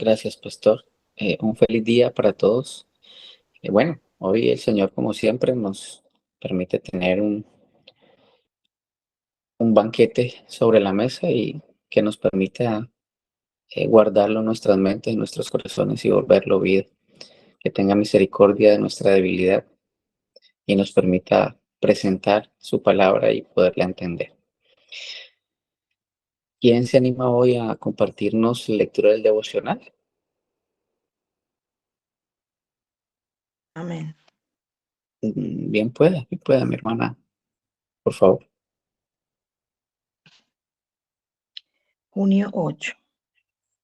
Gracias, pastor. Un feliz día para todos. Bueno, hoy el Señor, como siempre, nos permite tener un banquete sobre la mesa y que nos permita guardarlo en nuestras mentes, en nuestros corazones y volverlo vida. Que tenga misericordia de nuestra debilidad y nos permita presentar su palabra y poderla entender. ¿Quién se anima hoy a compartirnos la lectura del devocional? Amén. Bien pueda, mi hermana, por favor. Junio 8.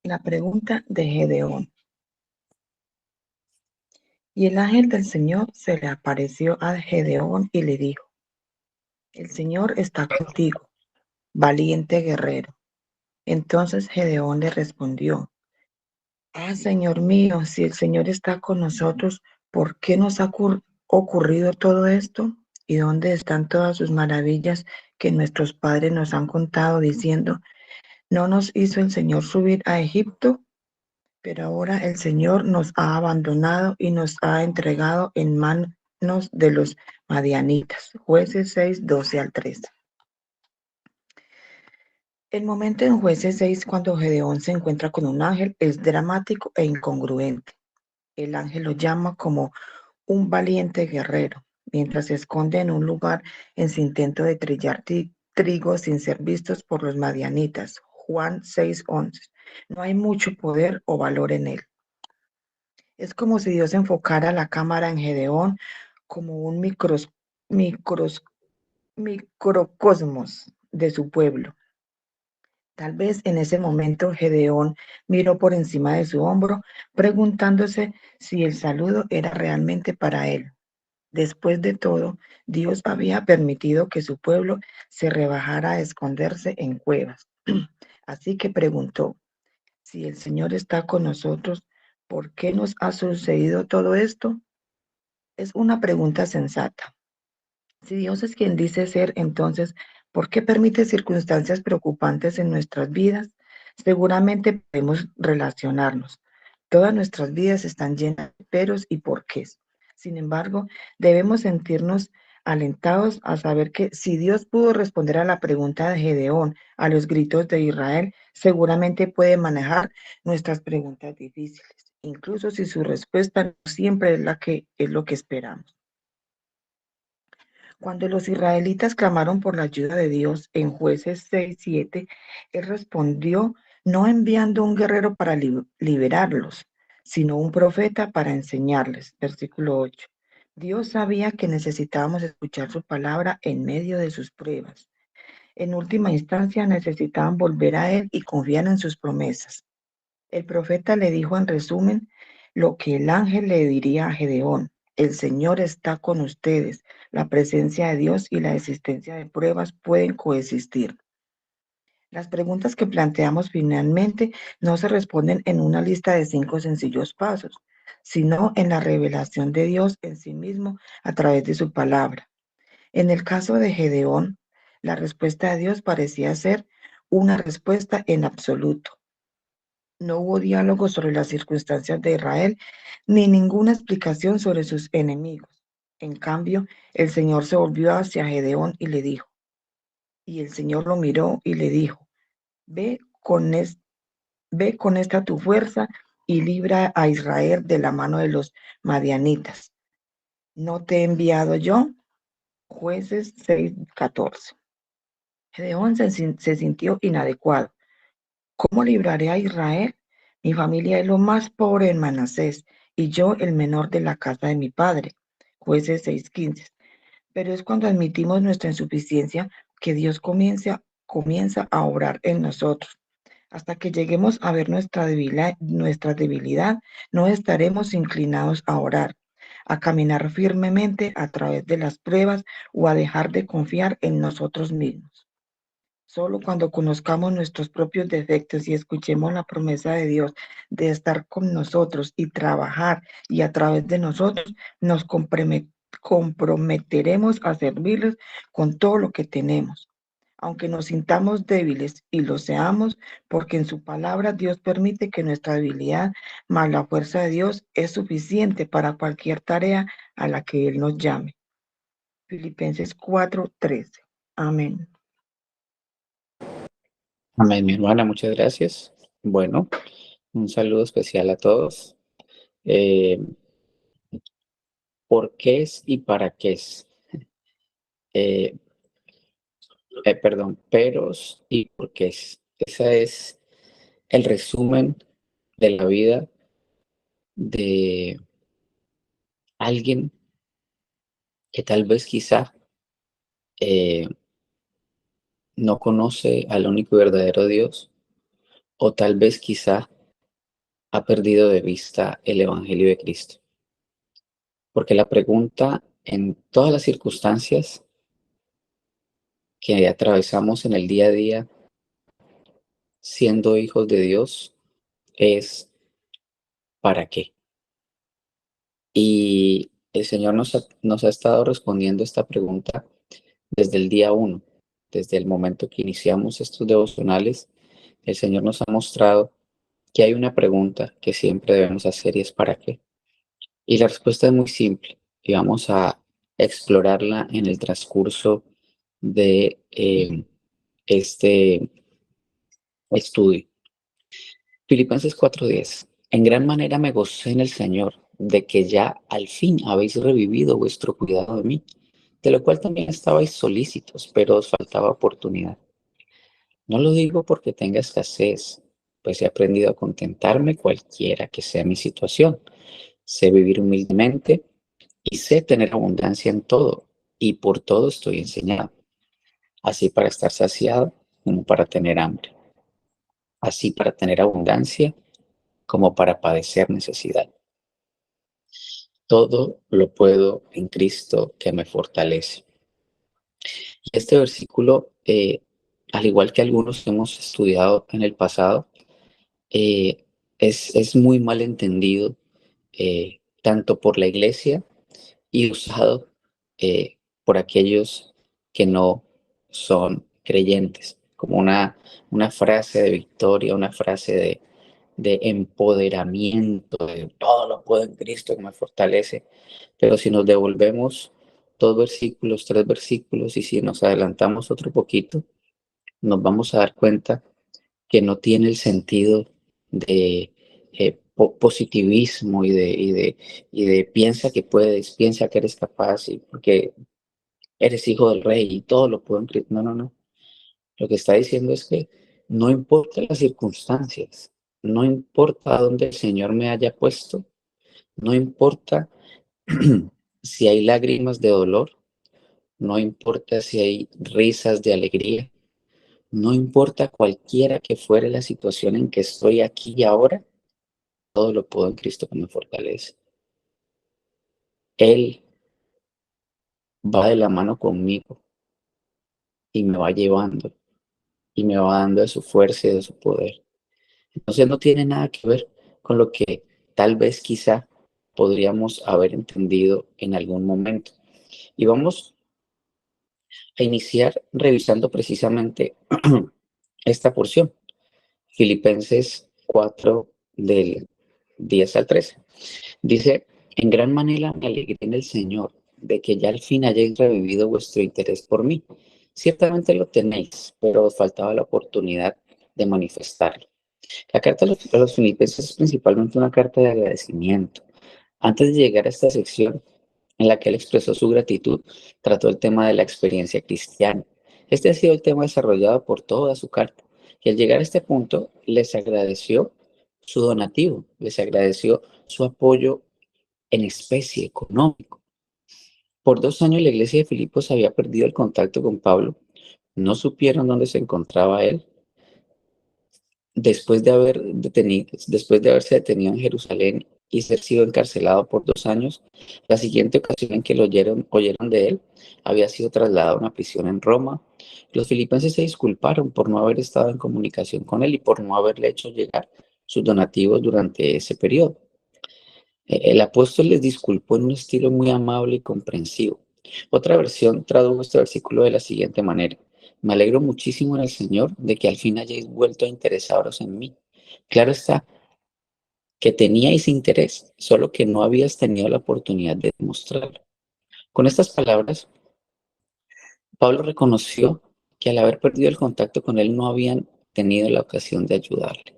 La pregunta de Gedeón. Y el ángel del Señor se le apareció a Gedeón y le dijo: El Señor está contigo, valiente guerrero. Entonces Gedeón le respondió: Señor mío, si el Señor está con nosotros, ¿por qué nos ha ocurrido todo esto? ¿Y dónde están todas sus maravillas que nuestros padres nos han contado diciendo: ¿No nos hizo el Señor subir a Egipto? Pero ahora el Señor nos ha abandonado y nos ha entregado en manos de los madianitas. Jueces 6, 12 al 13. El momento en Jueces 6, cuando Gedeón se encuentra con un ángel, es dramático e incongruente. El ángel lo llama como un valiente guerrero, mientras se esconde en un lugar en su intento de trillar trigo sin ser vistos por los madianitas. Juan 6:11. No hay mucho poder o valor en él. Es como si Dios enfocara la cámara en Gedeón como un micros- microcosmos de su pueblo. Tal vez en ese momento Gedeón miró por encima de su hombro, preguntándose si el saludo era realmente para él. Después de todo, Dios había permitido que su pueblo se rebajara a esconderse en cuevas. Así que preguntó: si el Señor está con nosotros, ¿por qué nos ha sucedido todo esto? Es una pregunta sensata. Si Dios es quien dice ser, entonces, ¿por qué permite circunstancias preocupantes en nuestras vidas? Seguramente podemos relacionarnos. Todas nuestras vidas están llenas de peros y porqués. Sin embargo, debemos sentirnos alentados a saber que si Dios pudo responder a la pregunta de Gedeón, a los gritos de Israel, seguramente puede manejar nuestras preguntas difíciles, incluso si su respuesta no siempre es lo que esperamos. Cuando los israelitas clamaron por la ayuda de Dios en Jueces 6:7, Él respondió no enviando un guerrero para liberarlos, sino un profeta para enseñarles. Versículo 8. Dios sabía que necesitábamos escuchar su palabra en medio de sus pruebas. En última instancia, necesitaban volver a Él y confiar en sus promesas. El profeta le dijo en resumen lo que el ángel le diría a Gedeón: el Señor está con ustedes. La presencia de Dios y la existencia de pruebas pueden coexistir. Las preguntas que planteamos finalmente no se responden en una lista de 5 sencillos pasos, sino en la revelación de Dios en sí mismo a través de su palabra. En el caso de Gedeón, la respuesta de Dios parecía ser una respuesta en absoluto. No hubo diálogo sobre las circunstancias de Israel, ni ninguna explicación sobre sus enemigos. En cambio, el Señor se volvió hacia Gedeón y le dijo, y el Señor lo miró y le dijo: ve con, ve con esta tu fuerza y libra a Israel de la mano de los madianitas. ¿No te he enviado yo? Jueces 6:14. Gedeón se sintió inadecuado. ¿Cómo libraré a Israel? Mi familia es lo más pobre en Manasés y yo el menor de la casa de mi padre. Jueces 6:15. Pero es cuando admitimos nuestra insuficiencia que Dios comienza a obrar en nosotros. Hasta que lleguemos a ver nuestra debilidad, no estaremos inclinados a orar, a caminar firmemente a través de las pruebas o a dejar de confiar en nosotros mismos. Solo cuando conozcamos nuestros propios defectos y escuchemos la promesa de Dios de estar con nosotros y trabajar y a través de nosotros nos comprometeremos a servirles con todo lo que tenemos. aunque nos sintamos débiles y lo seamos, porque en su palabra Dios permite que nuestra debilidad más la fuerza de Dios es suficiente para cualquier tarea a la que Él nos llame. Filipenses 4:13. Amén. Amén, mi hermana, muchas gracias. Bueno, un saludo especial a todos. Eh, ¿Por qué es y para qué es? Eh, Perdón, peros y por qué es. Ese es el resumen de la vida de alguien que tal vez quizá eh, no conoce al único y verdadero Dios, o tal vez quizá ha perdido de vista el Evangelio de Cristo. Porque la pregunta en todas las circunstancias que atravesamos en el día a día, siendo hijos de Dios, es ¿para qué? Y el Señor nos ha estado respondiendo esta pregunta desde el día uno, desde el momento que iniciamos estos devocionales. El Señor nos ha mostrado que hay una pregunta que siempre debemos hacer y es ¿para qué? Y la respuesta es muy simple y vamos a explorarla en el transcurso de este estudio. Filipenses 4:10. En gran manera me gocé en el Señor de que ya al fin habéis revivido vuestro cuidado de mí, de lo cual también estabais solícitos, pero os faltaba oportunidad. No lo digo porque tenga escasez, pues he aprendido a contentarme cualquiera que sea mi situación. Sé vivir humildemente y sé tener abundancia en todo, y por todo estoy enseñado, así para estar saciado como para tener hambre, así para tener abundancia como para padecer necesidad. Todo lo puedo en Cristo que me fortalece. Y este versículo, al igual que algunos que hemos estudiado en el pasado, eh, es muy mal entendido tanto por la iglesia y usado por aquellos que no son creyentes, como una frase de victoria, una frase de empoderamiento, de todo lo puedo en Cristo que me fortalece. Pero si nos devolvemos 2 versículos, 3 versículos, y si nos adelantamos otro poquito, nos vamos a dar cuenta que no tiene el sentido de positivismo y de piensa que puedes, piensa que eres capaz, y porque eres hijo del rey y todo lo puedo en Cristo. No, no, no. Lo que está diciendo es que no importa las circunstancias, no importa dónde el Señor me haya puesto, no importa si hay lágrimas de dolor, no importa si hay risas de alegría, no importa cualquiera que fuere la situación en que estoy aquí y ahora, todo lo puedo en Cristo que me fortalece. Él va de la mano conmigo y me va llevando y me va dando de su fuerza y de su poder. Entonces no tiene nada que ver con lo que tal vez quizá podríamos haber entendido en algún momento. Y vamos a iniciar revisando precisamente esta porción, Filipenses 4 del 10 al 13. Dice, en gran manera me alegré en el Señor de que ya al fin hayáis revivido vuestro interés por mí. Ciertamente lo tenéis, pero os faltaba la oportunidad de manifestarlo. La carta a los Filipenses es principalmente una carta de agradecimiento. Antes de llegar a esta sección en la que él expresó su gratitud, trató el tema de la experiencia cristiana. Este ha sido el tema desarrollado por toda su carta. Y al llegar a este punto, les agradeció su donativo, les agradeció su apoyo en especie económico. Por 2 años la iglesia de Filipos había perdido el contacto con Pablo. No supieron dónde se encontraba él. Después de haberse detenido en Jerusalén y ser sido encarcelado por 2 años, la siguiente ocasión en que oyeron de él había sido trasladado a una prisión en Roma. Los filipenses se disculparon por no haber estado en comunicación con él y por no haberle hecho llegar sus donativos durante ese periodo. El apóstol les disculpó en un estilo muy amable y comprensivo. Otra versión tradujo este versículo de la siguiente manera. Me alegro muchísimo en el Señor de que al fin hayáis vuelto a interesaros en mí. Claro está que teníais interés, solo que no habías tenido la oportunidad de demostrarlo. Con estas palabras, Pablo reconoció que al haber perdido el contacto con él no habían tenido la ocasión de ayudarle.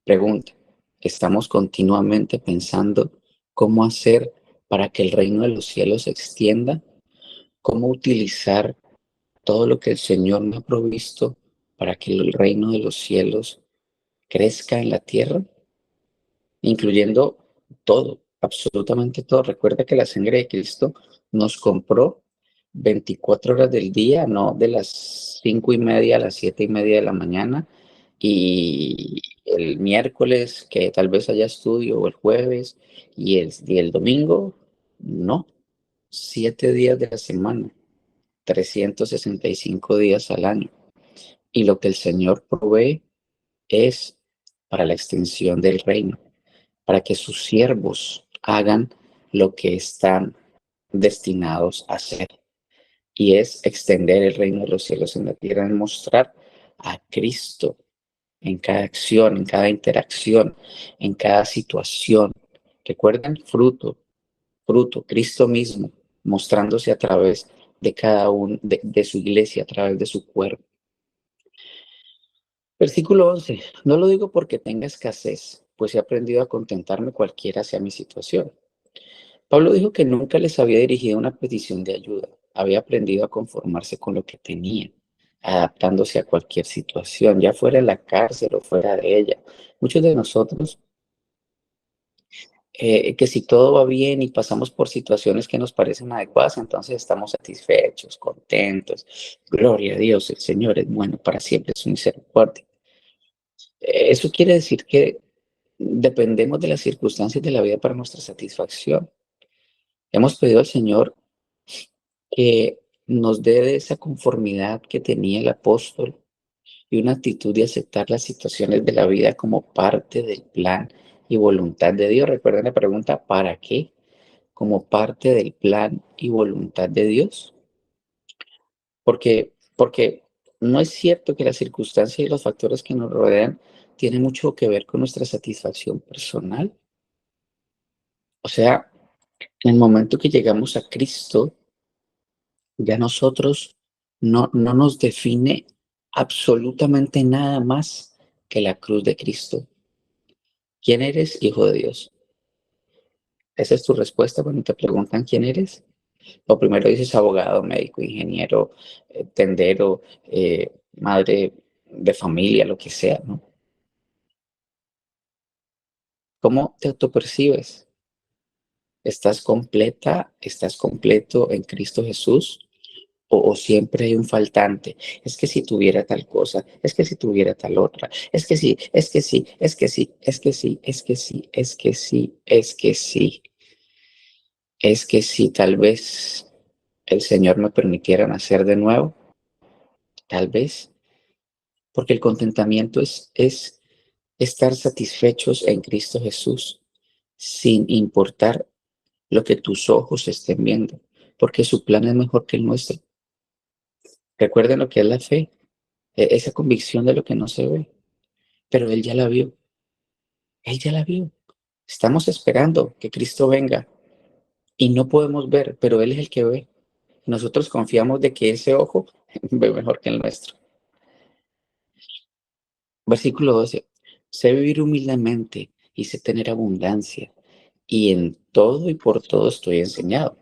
Pregunta, ¿estamos continuamente pensando cómo hacer para que el reino de los cielos se extienda? ¿Cómo utilizar todo lo que el Señor me ha provisto para que el reino de los cielos crezca en la tierra? Incluyendo todo, absolutamente todo. Recuerda que la sangre de Cristo nos compró 24 horas del día, no de las 5:30 a las 7:30 de la mañana, y el miércoles que tal vez haya estudio, o el jueves, y el domingo, no, 7 días de la semana, 365 días al año. Y lo que el Señor provee es para la extensión del reino, para que sus siervos hagan lo que están destinados a hacer, y es extender el reino de los cielos en la tierra, en mostrar a Cristo en cada acción, en cada interacción, en cada situación. Recuerden, fruto, Cristo mismo, mostrándose a través de cada uno, de su iglesia, a través de su cuerpo. Versículo 11. No lo digo porque tenga escasez, pues he aprendido a contentarme cualquiera sea mi situación. Pablo dijo que nunca les había dirigido una petición de ayuda. Había aprendido a conformarse con lo que tenía, adaptándose a cualquier situación, ya fuera en la cárcel o fuera de ella. Muchos de nosotros, que si todo va bien y pasamos por situaciones que nos parecen adecuadas, entonces estamos satisfechos, contentos. Gloria a Dios, el Señor es bueno para siempre, su misericordia. Eso quiere decir que dependemos de las circunstancias de la vida para nuestra satisfacción. Hemos pedido al Señor que nos dé de esa conformidad que tenía el apóstol y una actitud de aceptar las situaciones de la vida como parte del plan y voluntad de Dios. Recuerden la pregunta, ¿para qué? Como parte del plan y voluntad de Dios. Porque no es cierto que las circunstancias y los factores que nos rodean tienen mucho que ver con nuestra satisfacción personal. O sea, en el momento que llegamos a Cristo, ya nosotros no nos define absolutamente nada más que la cruz de Cristo. ¿Quién eres? Hijo de Dios. Esa es tu respuesta cuando te preguntan quién eres. O primero dices abogado, médico, ingeniero, tendero, madre de familia, lo que sea, ¿no? ¿Cómo te autopercibes? ¿Estás completa? ¿Estás completo en Cristo Jesús? O siempre hay un faltante? Es que si tuviera tal cosa, es que si tuviera tal otra, es que sí, es que sí, es que sí, es que sí, es que sí, es que sí, es que sí, es que sí, tal vez el Señor me permitiera nacer de nuevo, tal vez, porque el contentamiento es estar satisfechos en Cristo Jesús, sin importar lo que tus ojos estén viendo, porque su plan es mejor que el nuestro. Recuerden lo que es la fe, esa convicción de lo que no se ve, pero Él ya la vio, Él ya la vio. Estamos esperando que Cristo venga y no podemos ver, pero Él es el que ve. Nosotros confiamos de que ese ojo ve mejor que el nuestro. Versículo 12. Sé vivir humildemente y sé tener abundancia, y en todo y por todo estoy enseñado.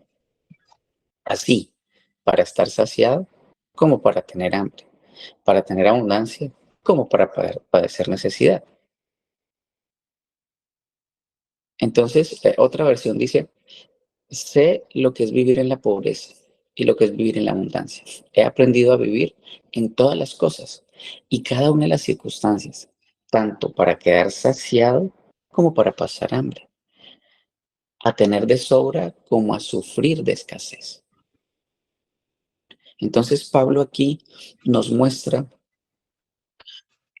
Así, para estar saciado como para tener hambre, para tener abundancia como para padecer necesidad. Entonces, otra versión dice, sé lo que es vivir en la pobreza y lo que es vivir en la abundancia. He aprendido a vivir en todas las cosas y cada una de las circunstancias, tanto para quedar saciado como para pasar hambre, a tener de sobra como a sufrir de escasez. Entonces Pablo aquí nos muestra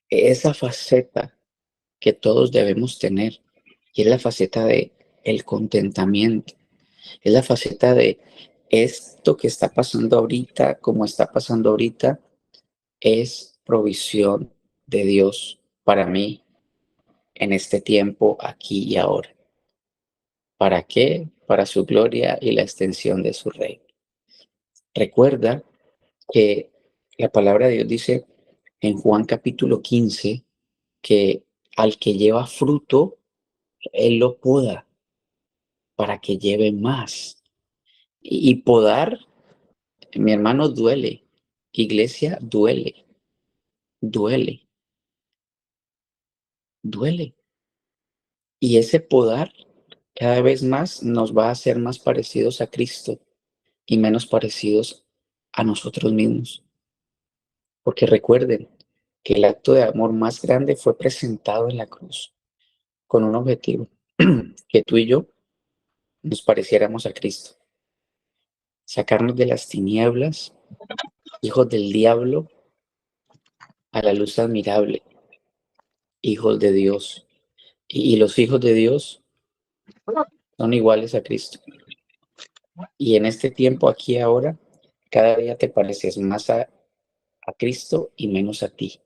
esa faceta que todos debemos tener, y es la faceta de el contentamiento, es la faceta de esto que está pasando ahorita, como está pasando ahorita, es provisión de Dios para mí en este tiempo, aquí y ahora. ¿Para qué? Para su gloria y la extensión de su reino. Recuerda que la palabra de Dios dice en Juan capítulo 15 que al que lleva fruto, Él lo poda para que lleve más. Y podar, mi hermano, duele. Iglesia, duele, duele, duele. Y ese podar cada vez más nos va a hacer más parecidos a Cristo y menos parecidos a nosotros mismos. Porque recuerden que el acto de amor más grande fue presentado en la cruz con un objetivo, que tú y yo nos pareciéramos a Cristo, sacarnos de las tinieblas, hijos del diablo, a la luz admirable, hijos de Dios. Y los hijos de Dios son iguales a Cristo. Y en este tiempo, aquí ahora, cada día te pareces más a Cristo y menos a ti.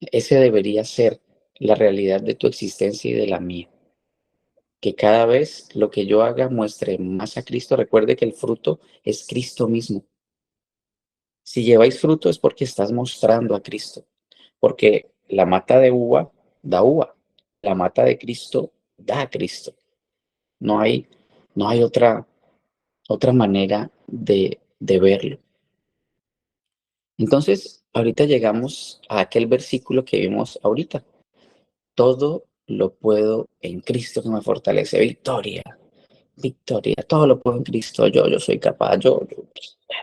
Ese debería ser la realidad de tu existencia y de la mía. Que cada vez lo que yo haga muestre más a Cristo. Recuerde que el fruto es Cristo mismo. Si lleváis fruto es porque estás mostrando a Cristo. Porque la mata de uva da uva. La mata de Cristo da a Cristo. No hay, no hay otra manera de verlo. Entonces, ahorita llegamos a aquel versículo que vimos ahorita. Todo lo puedo en Cristo que me fortalece. Victoria, victoria. Todo lo puedo en Cristo. Yo soy capaz. Yo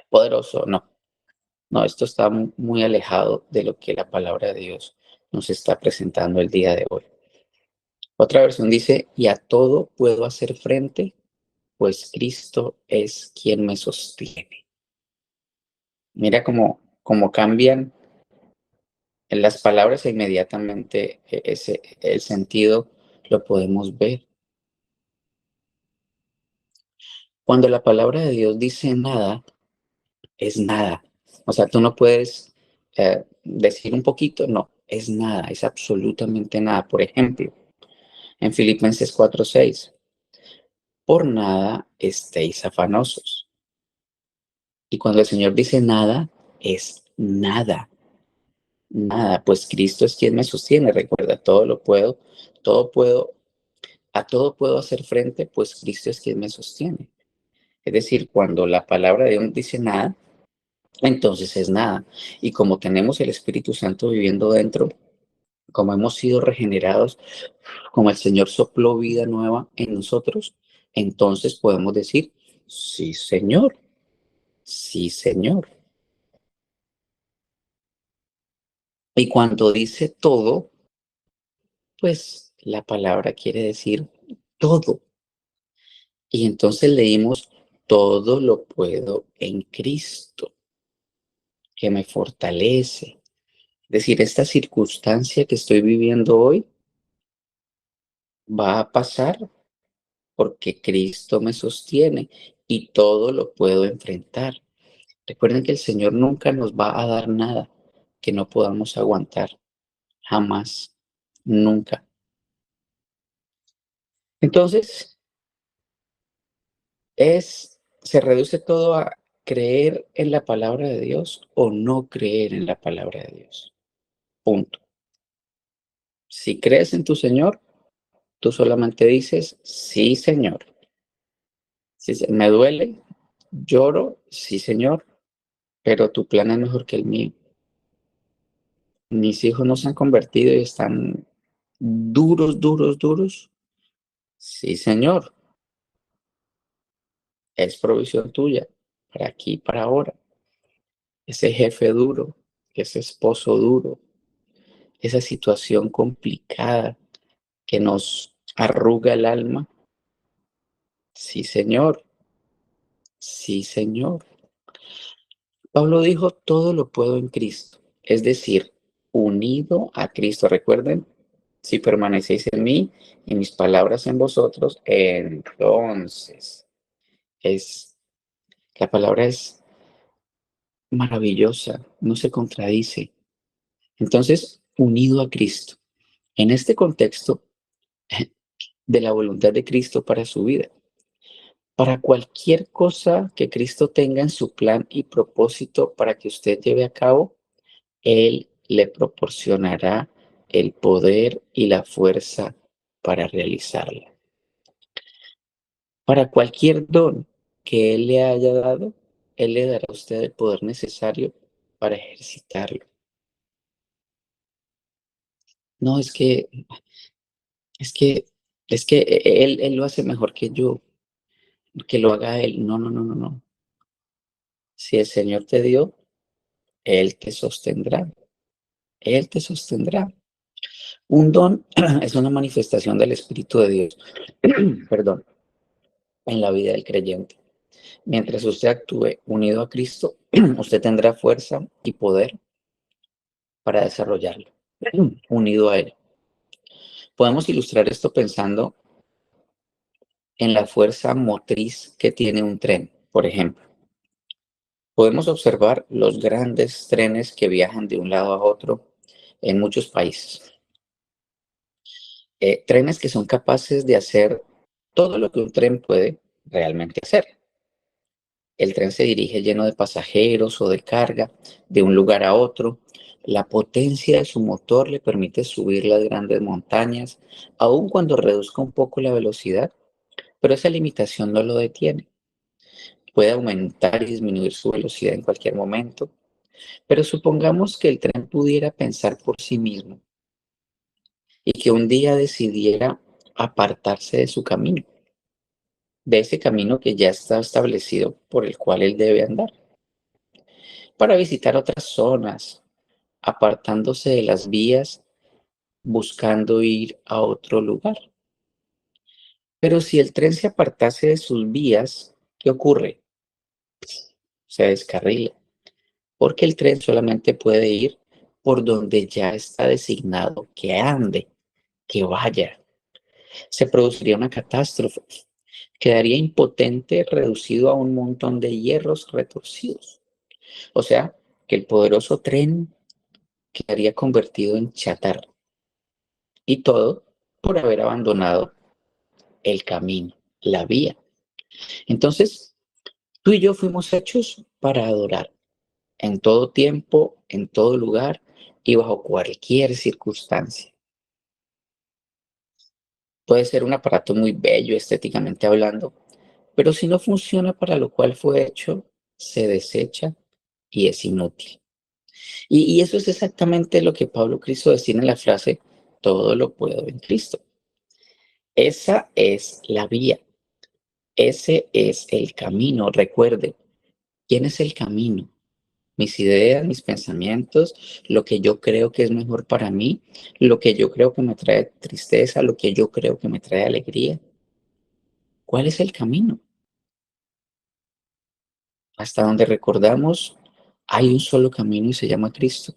poderoso. No, no, esto está muy alejado de lo que la palabra de Dios nos está presentando el día de hoy. Otra versión dice, y a todo puedo hacer frente, pues Cristo es quien me sostiene. Mira cómo cambian en las palabras e inmediatamente el sentido lo podemos ver. Cuando la palabra de Dios dice nada, es nada. O sea, tú no puedes decir un poquito, no, es nada, es absolutamente nada. Por ejemplo, en Filipenses 4:6, por nada estéis afanosos. Y cuando el Señor dice nada, es nada. Nada, pues Cristo es quien me sostiene. Recuerda, todo puedo, a todo puedo hacer frente, pues Cristo es quien me sostiene. Es decir, cuando la palabra de Dios dice nada, entonces es nada. Y como tenemos el Espíritu Santo viviendo dentro, como hemos sido regenerados, como el Señor sopló vida nueva en nosotros, entonces podemos decir, sí, Señor, sí, Señor. Y cuando dice todo, pues la palabra quiere decir todo. Y entonces leímos, todo lo puedo en Cristo, que me fortalece. Es decir, esta circunstancia que estoy viviendo hoy va a pasar porque Cristo me sostiene y todo lo puedo enfrentar. Recuerden que el Señor nunca nos va a dar nada que no podamos aguantar, jamás, nunca. Entonces, se reduce todo a creer en la palabra de Dios o no creer en la palabra de Dios. Punto. Si crees en tu Señor, tú solamente dices, sí, Señor. Si me duele, lloro, sí, Señor, pero tu plan es mejor que el mío. Mis hijos no se han convertido y están duros, duros, duros. Sí, Señor, es provisión tuya para aquí, para ahora. Ese jefe duro, ese esposo duro, esa situación complicada que nos arruga el alma. Sí, Señor, sí, Señor. Pablo dijo, todo lo puedo en Cristo, es decir, unido a Cristo. Recuerden, si permanecéis en mí y mis palabras en vosotros, entonces es La palabra es maravillosa, no se contradice. Entonces, unido a Cristo. En este contexto de la voluntad de Cristo para su vida, para cualquier cosa que Cristo tenga en su plan y propósito para que usted lleve a cabo, Él le proporcionará el poder y la fuerza para realizarla. Para cualquier don que Él le haya dado, Él le dará a usted el poder necesario para ejercitarlo. No, es que, es que él lo hace mejor que yo, que lo haga Él. No, no, no, no, no. Si el Señor te dio, Él te sostendrá. Él te sostendrá. Un don es una manifestación del Espíritu de Dios, perdón, en la vida del creyente. Mientras usted actúe unido a Cristo, usted tendrá fuerza y poder para desarrollarlo, unido a Él. Podemos ilustrar esto pensando en la fuerza motriz que tiene un tren, por ejemplo. Podemos observar los grandes trenes que viajan de un lado a otro en muchos países. Trenes que son capaces de hacer todo lo que un tren puede realmente hacer. El tren se dirige lleno de pasajeros o de carga de un lugar a otro. La potencia de su motor le permite subir las grandes montañas, aun cuando reduzca un poco la velocidad, pero esa limitación no lo detiene. Puede aumentar y disminuir su velocidad en cualquier momento, pero supongamos que el tren pudiera pensar por sí mismo y que un día decidiera apartarse de su camino, de ese camino que ya está establecido por el cual él debe andar, para visitar otras zonas, apartándose de las vías, buscando ir a otro lugar. Pero si el tren se apartase de sus vías, ¿qué ocurre? Se descarrila, porque el tren solamente puede ir por donde ya está designado que ande, que vaya. Se produciría una catástrofe. Quedaría impotente, reducido a un montón de hierros retorcidos. O sea, que el poderoso tren quedaría convertido en chatarra. Y todo por haber abandonado el camino, la vía. Entonces, tú y yo fuimos hechos para adorar en todo tiempo, en todo lugar y bajo cualquier circunstancia. Puede ser un aparato muy bello estéticamente hablando, pero si no funciona para lo cual fue hecho, se desecha y es inútil. Y eso es exactamente lo que Pablo quiso decir en la frase, todo lo puedo en Cristo. Esa es la vía, ese es el camino. Recuerde, ¿quién es el camino? Mis ideas, mis pensamientos, lo que yo creo que es mejor para mí, lo que yo creo que me trae tristeza, lo que yo creo que me trae alegría. ¿Cuál es el camino? Hasta donde recordamos, hay un solo camino y se llama Cristo.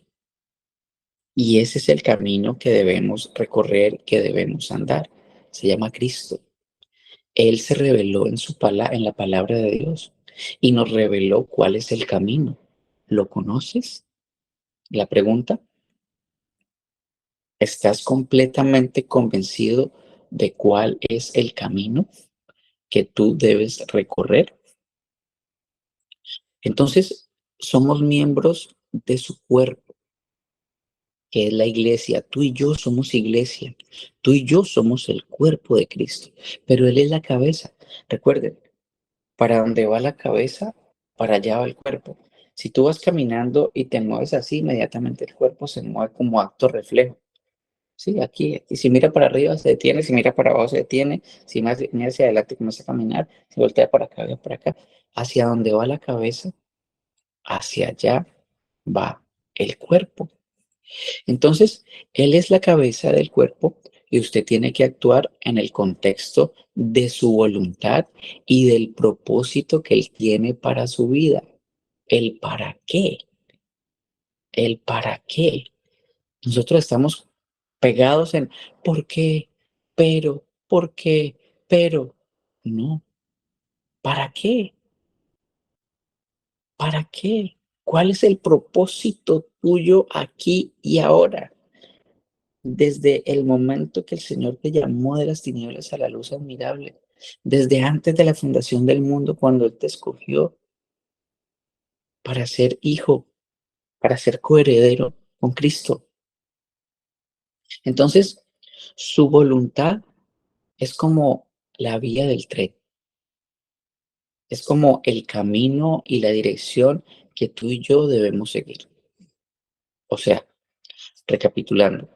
Y ese es el camino que debemos recorrer, que debemos andar. Se llama Cristo. Él se reveló en la palabra de Dios y nos reveló cuál es el camino. ¿Lo conoces? La pregunta, ¿estás completamente convencido de cuál es el camino que tú debes recorrer? Entonces, somos miembros de su cuerpo, que es la iglesia. Tú y yo somos iglesia. Tú y yo somos el cuerpo de Cristo, pero Él es la cabeza. Recuerden, para donde va la cabeza, para allá va el cuerpo. Si tú vas caminando y te mueves así, inmediatamente el cuerpo se mueve como acto reflejo. Sí, aquí. Y si mira para arriba, se detiene. Si mira para abajo, se detiene. Si mira hacia adelante, comienza a caminar. Si voltea para acá, va para acá. Hacia donde va la cabeza, hacia allá va el cuerpo. Entonces, Él es la cabeza del cuerpo y usted tiene que actuar en el contexto de su voluntad y del propósito que Él tiene para su vida. El para qué. El para qué. Nosotros estamos pegados en ¿por qué? Pero, ¿por qué? Pero, no. ¿Para qué? ¿Para qué? ¿Cuál es el propósito tuyo aquí y ahora? Desde el momento que el Señor te llamó de las tinieblas a la luz admirable, desde antes de la fundación del mundo, cuando Él te escogió para ser hijo, para ser coheredero con Cristo. Entonces, su voluntad es como la vía del tren, es como el camino y la dirección que tú y yo debemos seguir. O sea, recapitulando,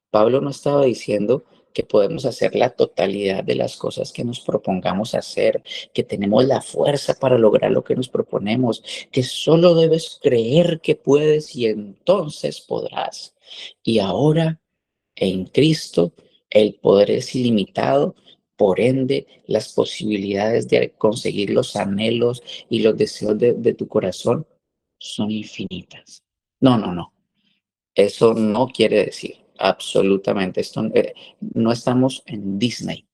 Pablo no estaba diciendo que podemos hacer la totalidad de las cosas que nos propongamos hacer, que tenemos la fuerza para lograr lo que nos proponemos, que solo debes creer que puedes y entonces podrás. Y ahora en Cristo el poder es ilimitado, por ende las posibilidades de conseguir los anhelos y los deseos de tu corazón son infinitas. No, no, no. Eso no quiere decir absolutamente, no estamos en Disney,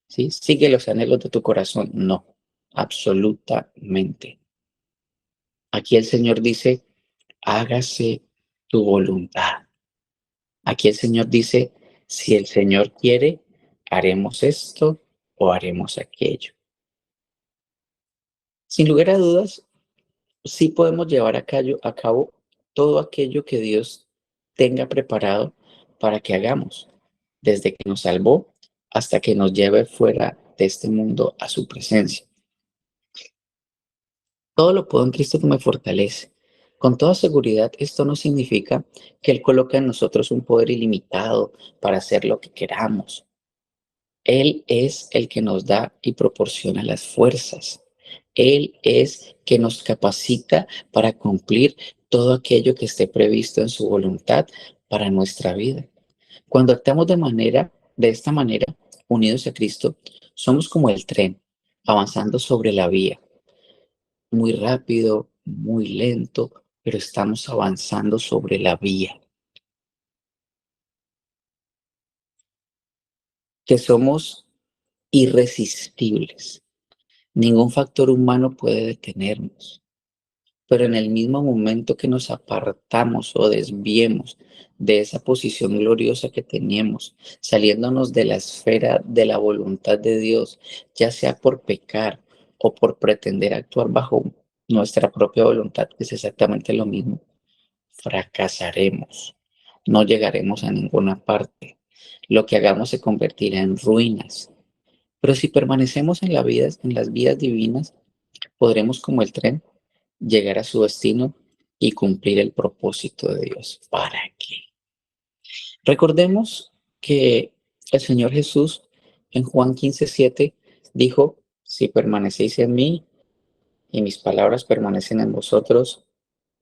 ¿sí? Sigue los anhelos de tu corazón, no, absolutamente. Aquí el Señor dice, hágase tu voluntad. Aquí el Señor dice, si el Señor quiere, haremos esto o haremos aquello. Sin lugar a dudas, sí podemos llevar a cabo todo aquello que Dios tenga preparado para que hagamos, desde que nos salvó hasta que nos lleve fuera de este mundo a su presencia. Todo lo puedo en Cristo que me fortalece. Con toda seguridad, esto no significa que Él coloca en nosotros un poder ilimitado para hacer lo que queramos. Él es el que nos da y proporciona las fuerzas. Él es que nos capacita para cumplir todo aquello que esté previsto en su voluntad para nuestra vida. Cuando actuamos de esta manera, unidos a Cristo, somos como el tren, avanzando sobre la vía, muy rápido, muy lento, pero estamos avanzando sobre la vía, que somos irresistibles. Ningún factor humano puede detenernos. Pero en el mismo momento que nos apartamos o desviemos de esa posición gloriosa que teníamos, saliéndonos de la esfera de la voluntad de Dios, ya sea por pecar o por pretender actuar bajo nuestra propia voluntad, que es exactamente lo mismo, fracasaremos. No llegaremos a ninguna parte. Lo que hagamos se convertirá en ruinas. Pero si permanecemos en las vías divinas, podremos, como el tren, llegar a su destino y cumplir el propósito de Dios. ¿Para qué? Recordemos que el Señor Jesús en Juan 15:7 dijo, si permanecéis en mí y mis palabras permanecen en vosotros,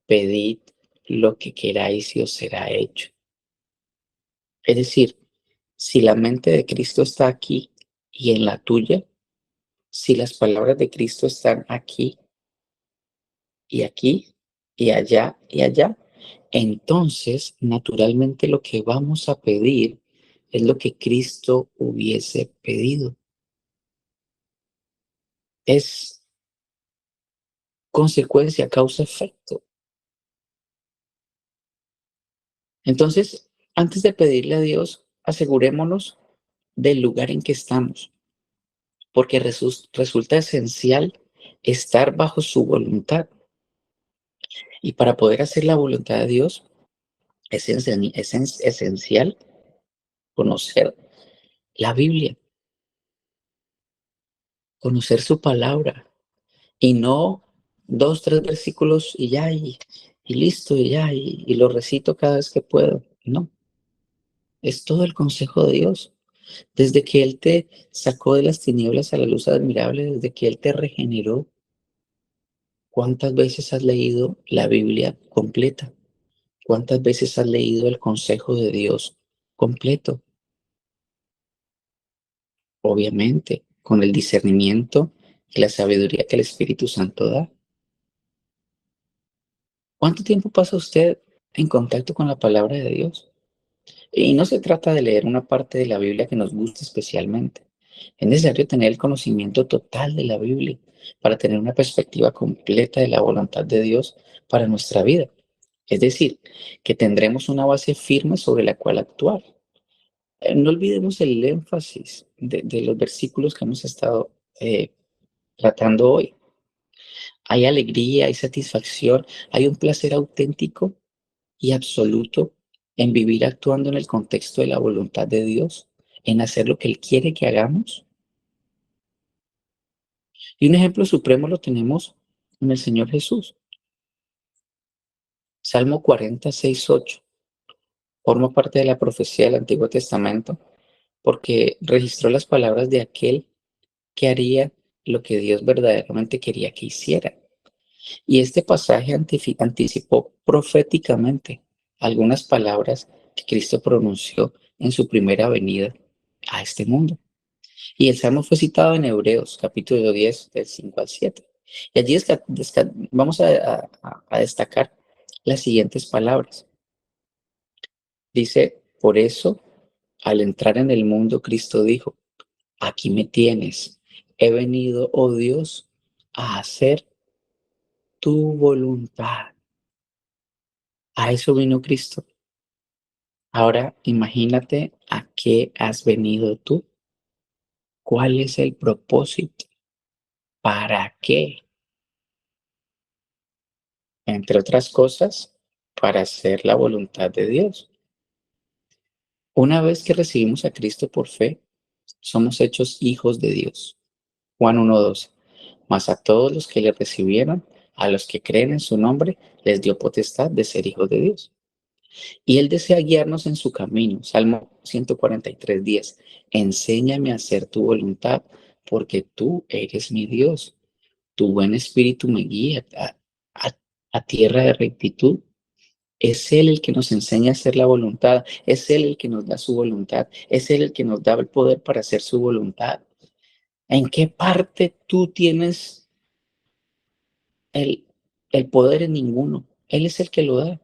pedid lo que queráis y os será hecho. Es decir, si la mente de Cristo está aquí y en la tuya, si las palabras de Cristo están aquí y aquí y allá, entonces naturalmente lo que vamos a pedir es lo que Cristo hubiese pedido. Es consecuencia, causa, efecto. Entonces, antes de pedirle a Dios, asegurémonos del lugar en que estamos, porque resulta esencial estar bajo su voluntad. Y para poder hacer la voluntad de Dios, es esencial conocer la Biblia, conocer su palabra y no dos, tres versículos y ya, y listo, y ya, y lo recito cada vez que puedo. No, es todo el consejo de Dios. Desde que Él te sacó de las tinieblas a la luz admirable, desde que Él te regeneró, ¿cuántas veces has leído la Biblia completa? ¿Cuántas veces has leído el consejo de Dios completo? Obviamente, con el discernimiento y la sabiduría que el Espíritu Santo da. ¿Cuánto tiempo pasa usted en contacto con la palabra de Dios? Y no se trata de leer una parte de la Biblia que nos guste especialmente. Es necesario tener el conocimiento total de la Biblia para tener una perspectiva completa de la voluntad de Dios para nuestra vida. Es decir, que tendremos una base firme sobre la cual actuar. No olvidemos el énfasis de los versículos que hemos estado tratando hoy. Hay alegría, hay satisfacción, hay un placer auténtico y absoluto en vivir actuando en el contexto de la voluntad de Dios, en hacer lo que Él quiere que hagamos. Y un ejemplo supremo lo tenemos en el Señor Jesús. Salmo 46:8 forma parte de la profecía del Antiguo Testamento porque registró las palabras de aquel que haría lo que Dios verdaderamente quería que hiciera. Y este pasaje anticipó proféticamente algunas palabras que Cristo pronunció en su primera venida a este mundo. Y el salmo fue citado en Hebreos, capítulo 10, del 5 al 7. Y allí vamos a destacar las siguientes palabras. Dice, por eso, al entrar en el mundo, Cristo dijo, aquí me tienes, he venido, oh Dios, a hacer tu voluntad. A eso vino Cristo. Ahora imagínate a qué has venido tú. ¿Cuál es el propósito? ¿Para qué? Entre otras cosas, para hacer la voluntad de Dios. Una vez que recibimos a Cristo por fe, somos hechos hijos de Dios. Juan 1:12. Mas a todos los que le recibieron, a los que creen en su nombre, les dio potestad de ser hijos de Dios. Y Él desea guiarnos en su camino. Salmo 143:10. Enséñame a hacer tu voluntad, porque tú eres mi Dios. Tu buen espíritu me guía a tierra de rectitud. Es Él el que nos enseña a hacer la voluntad. Es Él el que nos da su voluntad. Es Él el que nos da el poder para hacer su voluntad. ¿En qué parte tú tienes el, el poder? En ninguno? Él es el que lo da.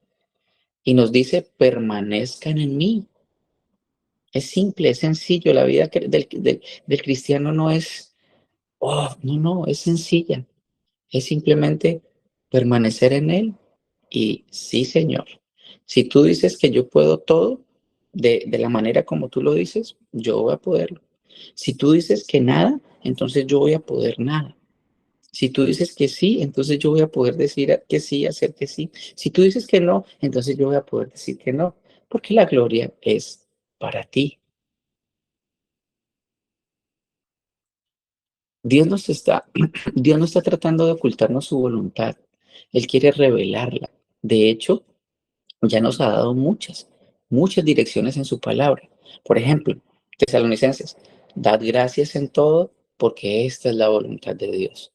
Y nos dice, permanezcan en mí. Es simple, es sencillo. La vida del cristiano no es, oh, no, es sencilla. Es simplemente permanecer en Él. Y sí, Señor, si tú dices que yo puedo todo de la manera como tú lo dices, yo voy a poderlo. Si tú dices que nada, entonces yo voy a poder nada. Si tú dices que sí, entonces yo voy a poder decir que sí, hacer que sí. Si tú dices que no, entonces yo voy a poder decir que no, porque la gloria es para ti. Dios nos está, Dios no está tratando de ocultarnos su voluntad. Él quiere revelarla. De hecho, ya nos ha dado muchas direcciones en su palabra. Por ejemplo, Tesalonicenses, dad gracias en todo, porque esta es la voluntad de Dios.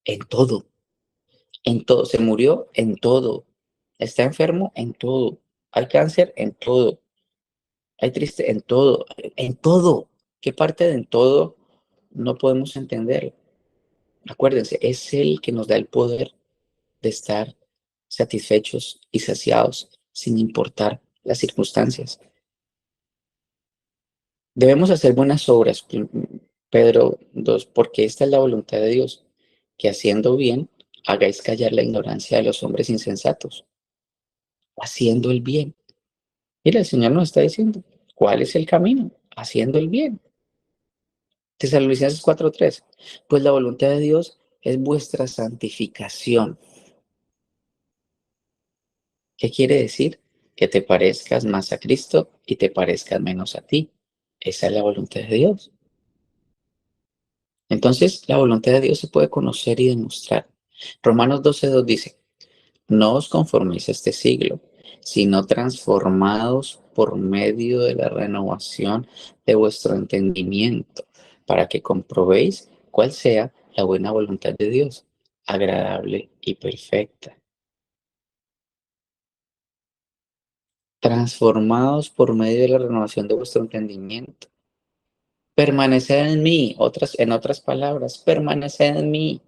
En todo. Se murió en todo. Está enfermo en todo. Hay cáncer en todo. Hay triste en todo. En todo. ¿Qué parte de en todo no podemos entender? Acuérdense, es Él que nos da el poder de estar satisfechos y saciados sin importar las circunstancias. Debemos hacer buenas obras, Pedro 2, porque esta es la voluntad de Dios, que haciendo bien hagáis callar la ignorancia de los hombres insensatos, haciendo el bien. Mira, el Señor nos está diciendo, ¿cuál es el camino? Haciendo el bien. Tesalonicenses 4:3, pues la voluntad de Dios es vuestra santificación. ¿Qué quiere decir? Que te parezcas más a Cristo y te parezcas menos a ti. Esa es la voluntad de Dios. Entonces, la voluntad de Dios se puede conocer y demostrar. Romanos 12:2 dice, no os conforméis a este siglo, sino transformados por medio de la renovación de vuestro entendimiento, para que comprobéis cuál sea la buena voluntad de Dios, agradable y perfecta. Transformados por medio de la renovación de vuestro entendimiento. Permanecer en mí, en otras palabras, permanecer en mí.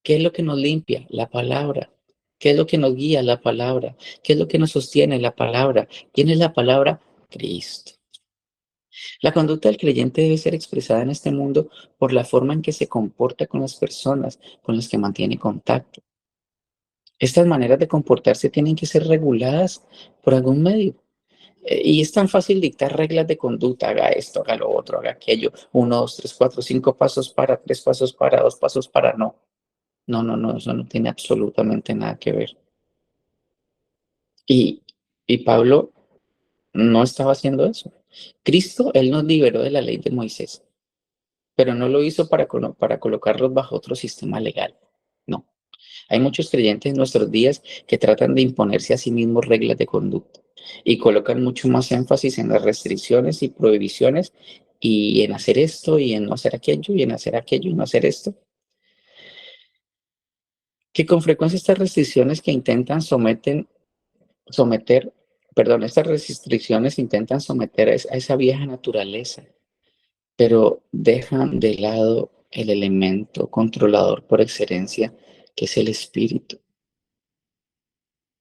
¿Qué es lo que nos limpia? La palabra. ¿Qué es lo que nos guía? La palabra. ¿Qué es lo que nos sostiene? La palabra. ¿Quién es la palabra? Cristo. La conducta del creyente debe ser expresada en este mundo por la forma en que se comporta con las personas con las que mantiene contacto. Estas maneras de comportarse tienen que ser reguladas por algún medio. Y es tan fácil dictar reglas de conducta, haga esto, haga lo otro, haga aquello, uno, dos, tres, cuatro, cinco pasos para, tres pasos para, dos pasos para, no. No, no, no, eso no tiene absolutamente nada que ver. Y, y Pablo no estaba haciendo eso. Cristo, él nos liberó de la ley de Moisés, pero no lo hizo para colocarlos bajo otro sistema legal. No. Hay muchos creyentes en nuestros días que tratan de imponerse a sí mismos reglas de conducta y colocan mucho más énfasis en las restricciones y prohibiciones y en hacer esto y en no hacer aquello y en hacer aquello y no hacer esto, que con frecuencia estas restricciones que intentan someter, perdón, estas restricciones intentan someter a esa vieja naturaleza, pero dejan de lado el elemento controlador por excelencia, que es el espíritu.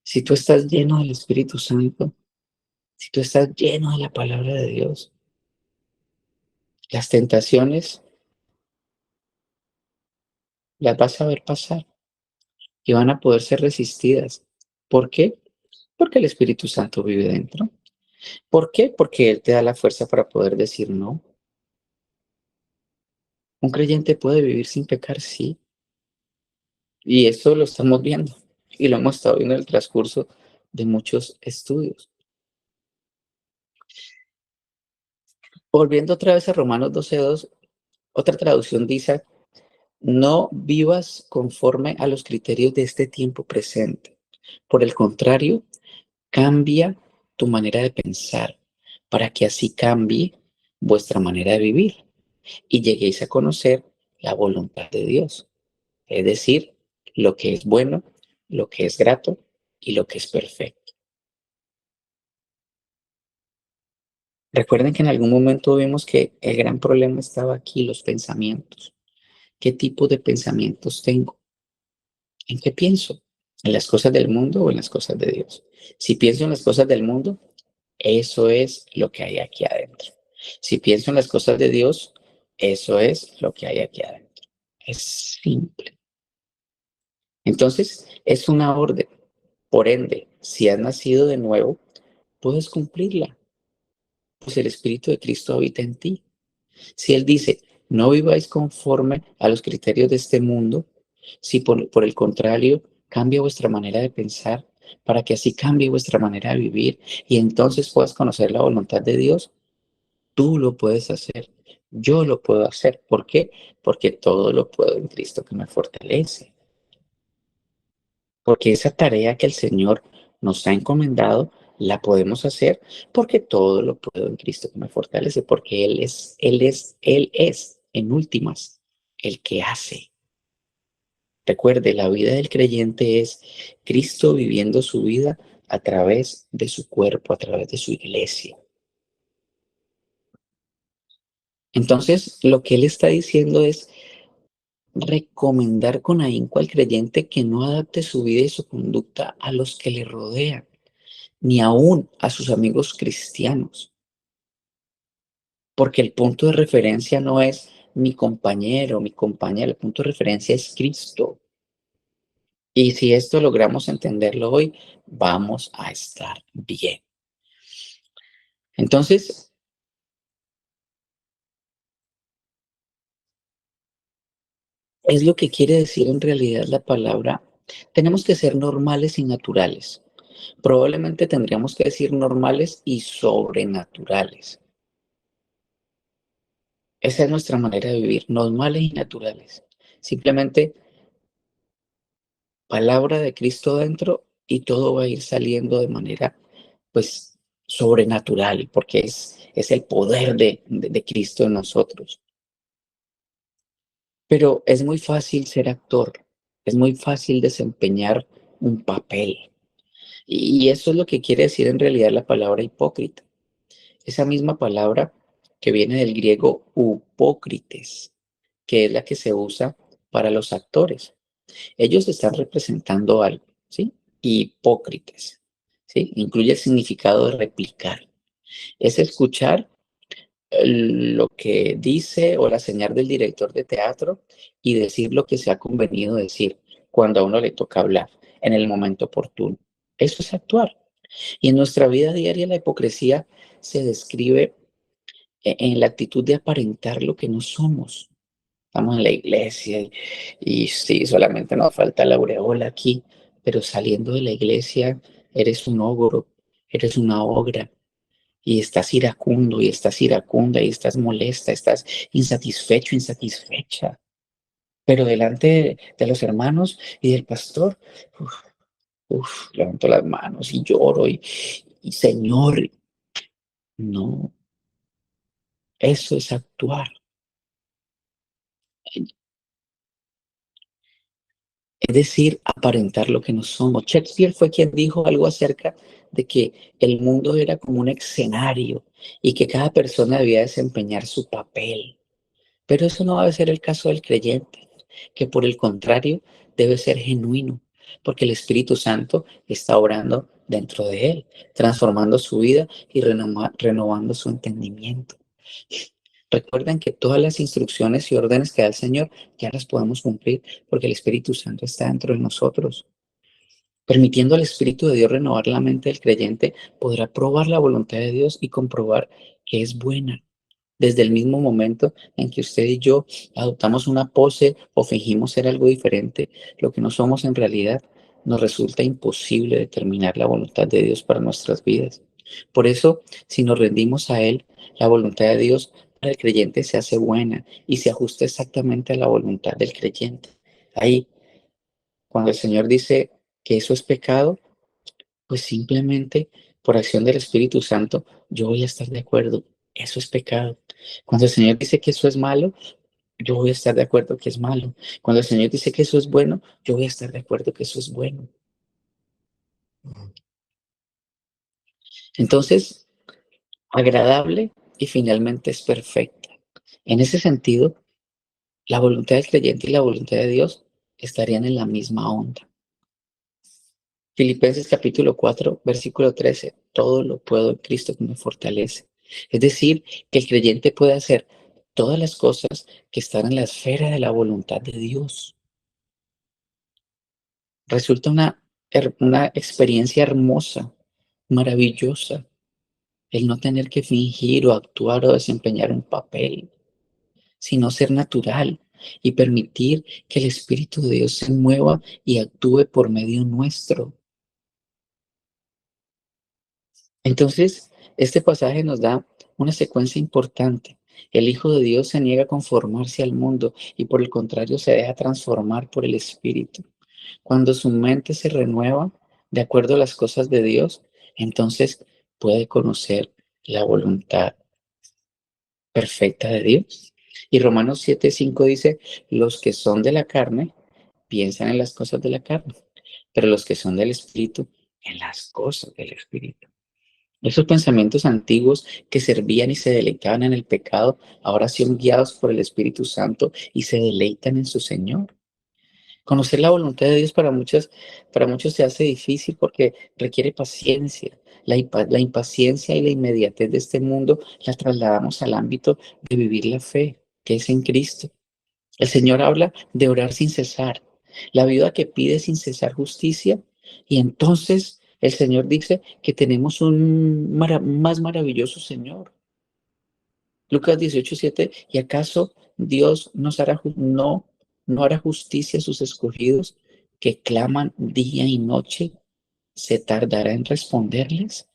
Si tú estás lleno del Espíritu Santo, si tú estás lleno de la palabra de Dios, las tentaciones las vas a ver pasar y van a poder ser resistidas. ¿Por qué? Porque el Espíritu Santo vive dentro. ¿Por qué? Porque Él te da la fuerza para poder decir no. Un creyente puede vivir sin pecar, sí. Y eso lo estamos viendo. Y lo hemos estado viendo en el transcurso de muchos estudios. Volviendo otra vez a Romanos 12:2, otra traducción dice: no vivas conforme a los criterios de este tiempo presente. Por el contrario, cambia tu manera de pensar para que así cambie vuestra manera de vivir y lleguéis a conocer la voluntad de Dios, es decir, lo que es bueno, lo que es grato y lo que es perfecto. Recuerden que en algún momento vimos que el gran problema estaba aquí, los pensamientos. ¿Qué tipo de pensamientos tengo? ¿En qué pienso? ¿En las cosas del mundo o en las cosas de Dios? Si pienso en las cosas del mundo, eso es lo que hay aquí adentro. Si pienso en las cosas de Dios, eso es lo que hay aquí adentro. Es simple. Entonces, es una orden. Por ende, si has nacido de nuevo, puedes cumplirla, pues el Espíritu de Cristo habita en ti. Si Él dice, no viváis conforme a los criterios de este mundo, si por el contrario, cambia vuestra manera de pensar para que así cambie vuestra manera de vivir y entonces puedas conocer la voluntad de Dios, tú lo puedes hacer. Yo lo puedo hacer. ¿Por qué? Porque todo lo puedo en Cristo que me fortalece. Porque esa tarea que el Señor nos ha encomendado la podemos hacer porque todo lo puedo en Cristo que me fortalece, porque Él es, en últimas, el que hace. Recuerde, la vida del creyente es Cristo viviendo su vida a través de su cuerpo, a través de su iglesia. Entonces, lo que Él está diciendo es recomendar con ahínco al creyente que no adapte su vida y su conducta a los que le rodean, ni aún a sus amigos cristianos, porque el punto de referencia no es mi compañero, mi compañera, el punto de referencia es Cristo. Y si esto logramos entenderlo hoy, vamos a estar bien. Entonces, es lo que quiere decir en realidad la palabra. Tenemos que ser normales y naturales. Probablemente tendríamos que decir normales y sobrenaturales. Esa es nuestra manera de vivir, normales y naturales. Simplemente palabra de Cristo dentro y todo va a ir saliendo de manera, pues, sobrenatural, porque es el poder de Cristo en nosotros. Pero es muy fácil ser actor, es muy fácil desempeñar un papel. Y eso es lo que quiere decir en realidad la palabra hipócrita. Esa misma palabra que viene del griego upócrites, que es la que se usa para los actores. Ellos están representando algo, ¿sí? Hipócritas, ¿sí? Incluye el significado de replicar. Es escuchar lo que dice o la señal del director de teatro y decir lo que se ha convenido decir cuando a uno le toca hablar en el momento oportuno. Eso es actuar. Y en nuestra vida diaria la hipocresía se describe en la actitud de aparentar lo que no somos. Estamos en la iglesia y sí, solamente nos falta la aureola aquí, pero saliendo de la iglesia eres un ogro, eres una ogra y estás iracundo y estás iracunda y estás molesta, estás insatisfecho, insatisfecha. Pero delante de los hermanos y del pastor, levanto las manos y lloro y Señor, no, eso es actuar. Es decir, aparentar lo que no somos. Shakespeare fue quien dijo algo acerca de que el mundo era como un escenario y que cada persona debía desempeñar su papel. Pero eso no debe ser el caso del creyente, que por el contrario debe ser genuino, porque el Espíritu Santo está obrando dentro de él, transformando su vida y renovando su entendimiento. Recuerden que todas las instrucciones y órdenes que da el Señor ya las podemos cumplir porque el Espíritu Santo está dentro de nosotros. Permitiendo al Espíritu de Dios renovar la mente del creyente, podrá probar la voluntad de Dios y comprobar que es buena. Desde el mismo momento en que usted y yo adoptamos una pose o fingimos ser algo diferente, lo que no somos en realidad, nos resulta imposible determinar la voluntad de Dios para nuestras vidas. Por eso, si nos rendimos a Él, la voluntad de Dios para el creyente se hace buena y se ajusta exactamente a la voluntad del creyente. Ahí, cuando el Señor dice que eso es pecado, pues simplemente por acción del Espíritu Santo, yo voy a estar de acuerdo. Eso es pecado. Cuando el Señor dice que eso es malo, yo voy a estar de acuerdo que es malo. Cuando el Señor dice que eso es bueno, yo voy a estar de acuerdo que eso es bueno. Entonces, agradable y finalmente es perfecta. En ese sentido, la voluntad del creyente y la voluntad de Dios estarían en la misma onda. Filipenses capítulo 4, versículo 13. Todo lo puedo en Cristo que me fortalece. Es decir, que el creyente puede hacer todas las cosas que están en la esfera de la voluntad de Dios. Resulta una experiencia hermosa, maravillosa, el no tener que fingir o actuar o desempeñar un papel, sino ser natural y permitir que el Espíritu de Dios se mueva y actúe por medio nuestro. Entonces, este pasaje nos da una secuencia importante. El Hijo de Dios se niega a conformarse al mundo y por el contrario se deja transformar por el Espíritu. Cuando su mente se renueva de acuerdo a las cosas de Dios, entonces puede conocer la voluntad perfecta de Dios. Y Romanos 7:5 dice, los que son de la carne piensan en las cosas de la carne, pero los que son del Espíritu en las cosas del Espíritu. Esos pensamientos antiguos que servían y se deleitaban en el pecado, ahora son guiados por el Espíritu Santo y se deleitan en su Señor. Conocer la voluntad de Dios para muchos se hace difícil porque requiere paciencia. La impaciencia y la inmediatez de este mundo la trasladamos al ámbito de vivir la fe, que es en Cristo. El Señor habla de orar sin cesar, la viuda que pide sin cesar justicia, y entonces el Señor dice que tenemos un más maravilloso Señor. Lucas 18:7, ¿y acaso Dios no hará justicia a sus escogidos que claman día y noche? ¿Se tardará en responderles?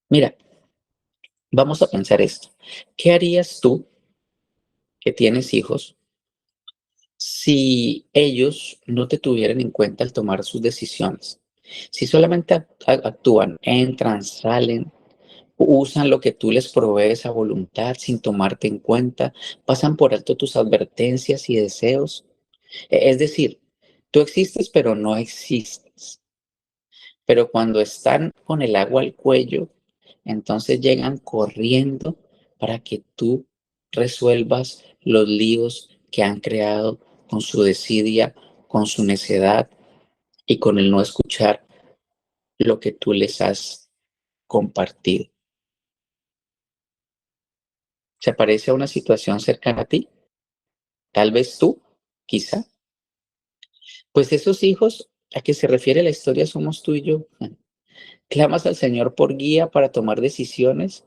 Mira, vamos a pensar esto. ¿Qué harías tú que tienes hijos si ellos no te tuvieran en cuenta al tomar sus decisiones? Si solamente actúan, entran, salen, usan lo que tú les provees a voluntad sin tomarte en cuenta, pasan por alto tus advertencias y deseos. Es decir, tú existes, pero no existes. Pero cuando están con el agua al cuello, entonces llegan corriendo para que tú resuelvas los líos que han creado con su desidia, con su necedad y con el no escuchar lo que tú les has compartido. ¿Se parece a una situación cercana a ti? Tal vez tú, quizá. Pues esos hijos a que se refiere la historia somos tú y yo. Clamas al Señor por guía para tomar decisiones,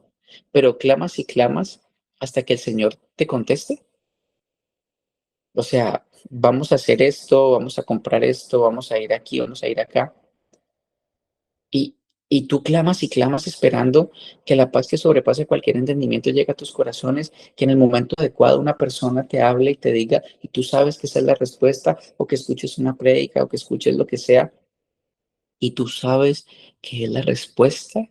pero clamas y clamas hasta que el Señor te conteste. O sea, vamos a hacer esto, vamos a comprar esto, vamos a ir aquí, vamos a ir acá. Y, y tú clamas y clamas esperando que la paz que sobrepase cualquier entendimiento llegue a tus corazones, que en el momento adecuado una persona te hable y te diga, y tú sabes que esa es la respuesta, o que escuches una prédica, o que escuches lo que sea, y tú sabes que es la respuesta,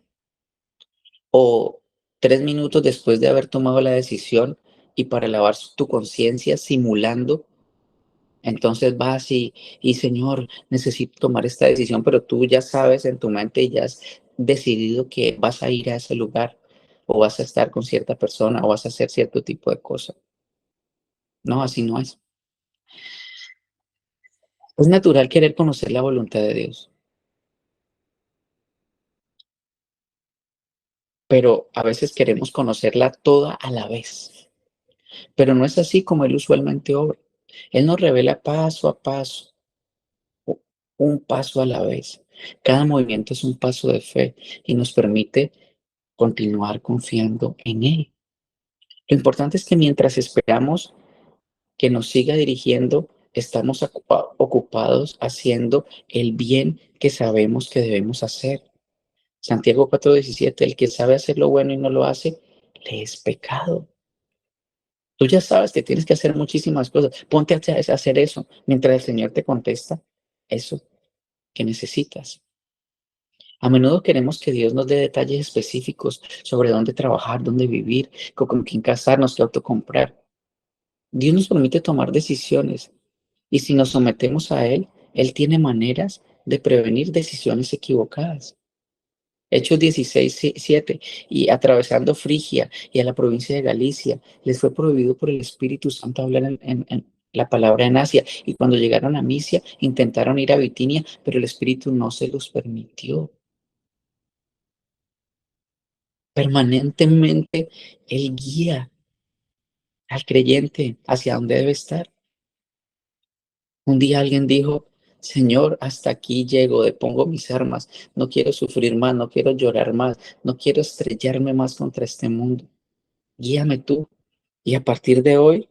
o 3 minutos después de haber tomado la decisión y para lavar tu conciencia simulando. Entonces vas y Señor, necesito tomar esta decisión, pero tú ya sabes en tu mente y ya has decidido que vas a ir a ese lugar o vas a estar con cierta persona o vas a hacer cierto tipo de cosa. No, así no es. Es natural querer conocer la voluntad de Dios, pero a veces queremos conocerla toda a la vez. Pero no es así como Él usualmente obra. Él nos revela paso a paso, u- un paso a la vez. Cada movimiento es un paso de fe y nos permite continuar confiando en Él. Lo importante es que mientras esperamos que nos siga dirigiendo, estamos ocupados haciendo el bien que sabemos que debemos hacer. Santiago 4:17, el que sabe hacer lo bueno y no lo hace, le es pecado. Tú ya sabes que tienes que hacer muchísimas cosas. Ponte a hacer eso mientras el Señor te contesta eso que necesitas. A menudo queremos que Dios nos dé detalles específicos sobre dónde trabajar, dónde vivir, con quién casarnos, qué auto comprar. Dios nos permite tomar decisiones y si nos sometemos a Él, Él tiene maneras de prevenir decisiones equivocadas. Hechos 16:7, y atravesando Frigia y a la provincia de Galicia, les fue prohibido por el Espíritu Santo hablar en la palabra en Asia. Y cuando llegaron a Misia, intentaron ir a Bitinia, pero el Espíritu no se los permitió. Permanentemente, Él guía al creyente hacia dónde debe estar. Un día alguien dijo, Señor, hasta aquí llego, depongo mis armas, no quiero sufrir más, no quiero llorar más, no quiero estrellarme más contra este mundo. Guíame tú. Y a partir de hoy,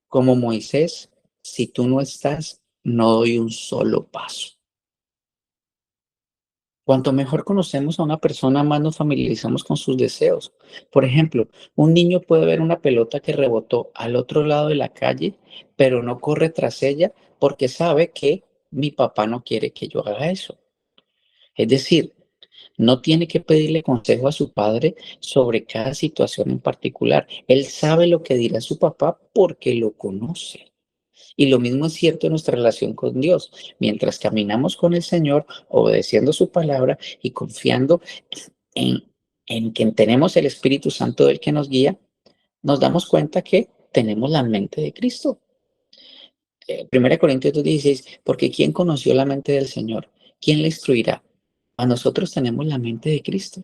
como Moisés, si tú no estás, no doy un solo paso. Cuanto mejor conocemos a una persona, más nos familiarizamos con sus deseos. Por ejemplo, un niño puede ver una pelota que rebotó al otro lado de la calle, pero no corre tras ella porque sabe que mi papá no quiere que yo haga eso. Es decir, no tiene que pedirle consejo a su padre sobre cada situación en particular. Él sabe lo que dirá su papá porque lo conoce. Y lo mismo es cierto en nuestra relación con Dios. Mientras caminamos con el Señor, obedeciendo su palabra y confiando en, en que tenemos el Espíritu Santo del que nos guía, nos damos cuenta que tenemos la mente de Cristo. 1 Corintios 2:16, porque ¿quién conoció la mente del Señor? ¿Quién le instruirá? A nosotros tenemos la mente de Cristo.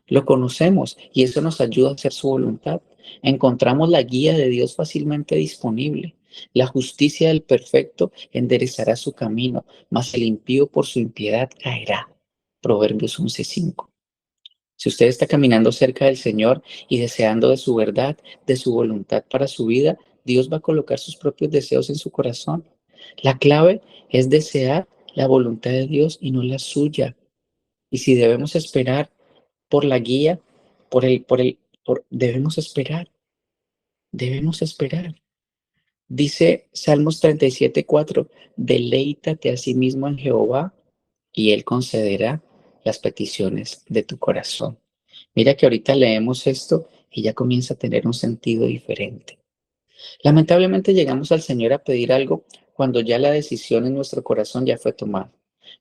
Lo conocemos y eso nos ayuda a hacer su voluntad. Encontramos la guía de Dios fácilmente disponible. La justicia del perfecto enderezará su camino, mas el impío por su impiedad caerá. Proverbios 11:5. Si usted está caminando cerca del Señor y deseando de su verdad, de su voluntad para su vida, Dios va a colocar sus propios deseos en su corazón. La clave es desear la voluntad de Dios y no la suya. Y si debemos esperar por la guía, debemos esperar, debemos esperar. Dice Salmos 37:4, deleítate a sí mismo en Jehová y Él concederá las peticiones de tu corazón. Mira que ahorita leemos esto y ya comienza a tener un sentido diferente. Lamentablemente llegamos al Señor a pedir algo cuando ya la decisión en nuestro corazón ya fue tomada.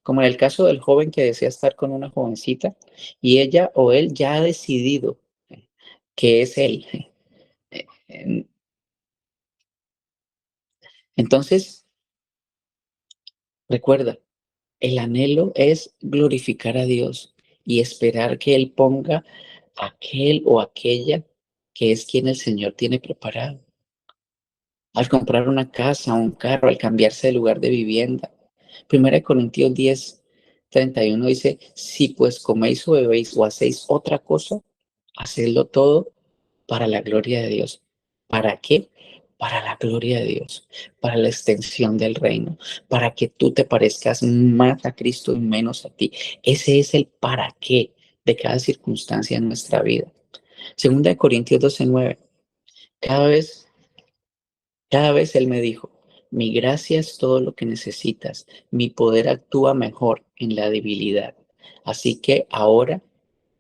Como en el caso del joven que desea estar con una jovencita y ella o él ya ha decidido que es él. Entonces, recuerda, el anhelo es glorificar a Dios y esperar que Él ponga aquel o aquella que es quien el Señor tiene preparado. Al comprar una casa, un carro, al cambiarse de lugar de vivienda. 1 Corintios 10:31 dice, si pues coméis o bebéis o hacéis otra cosa, hacedlo todo para la gloria de Dios. ¿Para qué? Para la gloria de Dios, para la extensión del reino, para que tú te parezcas más a Cristo y menos a ti. Ese es el para qué de cada circunstancia en nuestra vida. 2 Corintios 12:9. Cada vez Cada vez Él me dijo, mi gracia es todo lo que necesitas, mi poder actúa mejor en la debilidad. Así que ahora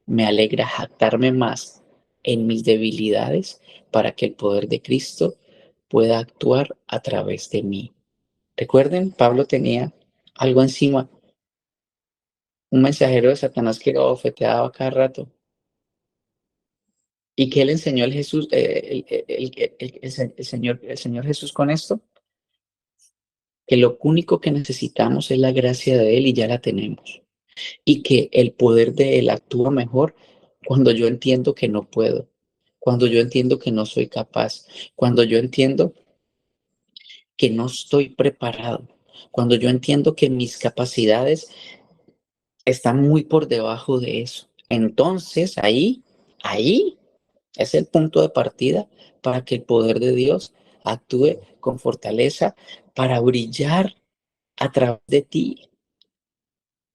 me alegra jactarme más en mis debilidades para que el poder de Cristo pueda actuar a través de mí. Recuerden, Pablo tenía algo encima, un mensajero de Satanás que lo abofeteaba cada rato. ¿Y qué le enseñó el Señor Jesús con esto? Que lo único que necesitamos es la gracia de Él y ya la tenemos. Y que el poder de Él actúa mejor cuando yo entiendo que no puedo, cuando yo entiendo que no soy capaz, cuando yo entiendo que no estoy preparado, cuando yo entiendo que mis capacidades están muy por debajo de eso. Entonces ahí es el punto de partida para que el poder de Dios actúe con fortaleza para brillar a través de ti.